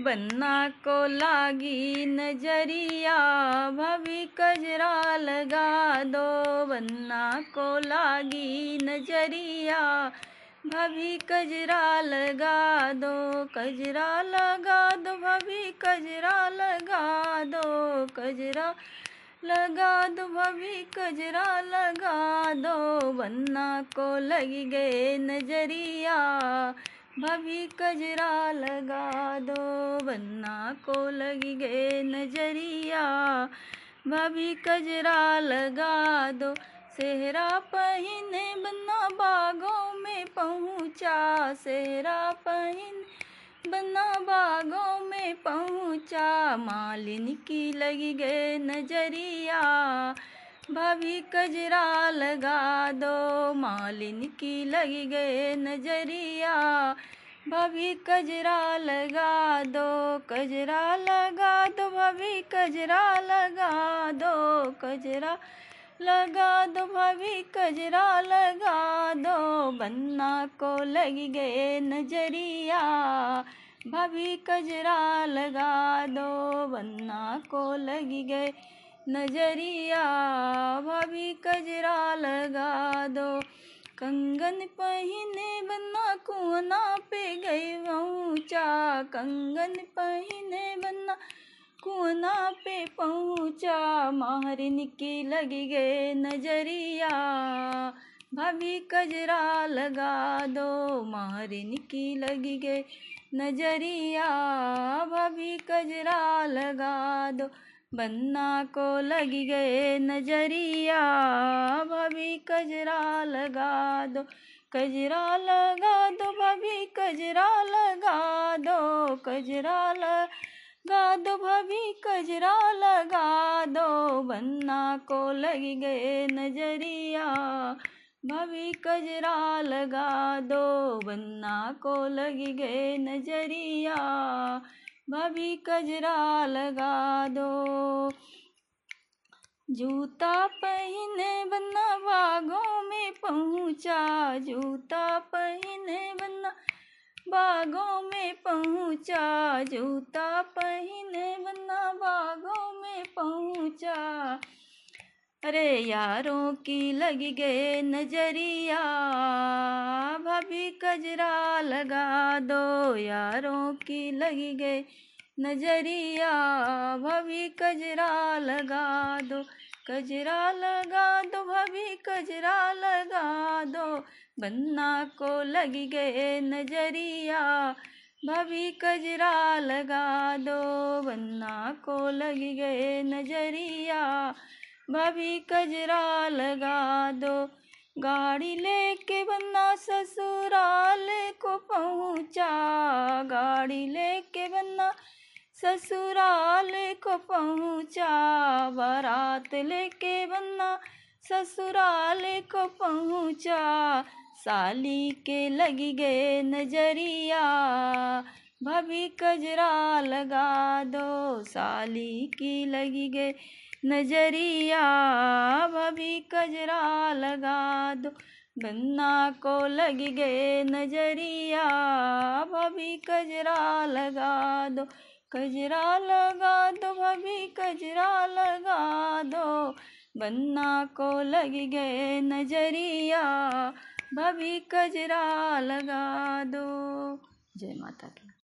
बन्ना को लागी नजरिया, भाभी कजरा लगा दो। बन्ना को लागी नजरिया, भाभी कजरा लगा दो। कजरा लगा दो भाभी, कजरा लगा दो। कजरा लगा दो भाभी, कजरा लगा दो। बन्ना को लगी गए नजरिया, भाभी कजरा लगा दो। बन्ना को लगी गए नजरिया, भाभी कजरा लगा दो। सेहरा पहने बन्ना बागों में पहुँचा। सेहरा पहने बन्ना बागों में पहुँचा। मालिन की लगी गए नजरिया, भाभी कजरा लगा दो। मालिन की लगी गए नजरिया, भाभी कजरा लगा दो। कजरा लगा दो भाभी, कजरा लगा दो। कजरा लगा दो भाभी, कजरा लगा दो। बन्ना को लगी गए नजरिया, भाभी कजरा लगा दो। बन्ना को लगी गए नजरिया, भाभी कजरा लगा दो। कंगन पहने बन्ना कुआं पे गई पहुँचा। कंगन पहने बन्ना कुआं पे पहुँचा। महरिन की लगी गए नजरिया, भाभी कजरा लगा दो। महरिन की लगी गए नजरिया, भाभी कजरा लगा दो। बन्ना को लगी गए नजरिया, भाभी कजरा लगा दो। कजरा लगा दो भाभी, कजरा लगा दो। कजरा लगा दो भाभी, कजरा लगा दो। बन्ना को लगी गए नजरिया, भाभी कजरा लगा दो। बन्ना को लगी गए नजरिया, भाभी कजरा लगा दो। जूता पहने बन्ना बागों में पहुँचा। जूता पहने बन्ना बागों में पहुँचा। जूता पहने बन्ना बागों में पहुँचा। अरे यारों की लगी गए नजरिया, भाभी कजरा लगा दो। यारों की लगी गए नजरिया, भाभी कजरा लगा दो। कजरा लगा दो भाभी, कजरा लगा दो। बन्ना को लगी गए नजरिया, भाभी कजरा लगा दो। बन्ना को लगी गए नजरिया, भाभी कजरा लगा दो। गाड़ी लेके बन्ना ससुराल को पहुँचा। गाड़ी लेके बन्ना ससुराल को पहुँचा। बारात लेके बन्ना ससुराल को पहुँचा। साली के लगी गए नजरिया, भाभी कजरा लगा दो। साली की लगी गए नजरिया, भाभी कजरा लगा दो। बन्ना को लगी गए नजरिया, भाभी कजरा लगा दो। कजरा लगा दो भाभी, कजरा लगा दो। बन्ना को लगी गए नजरिया, भाभी कजरा लगा दो। जय माता की।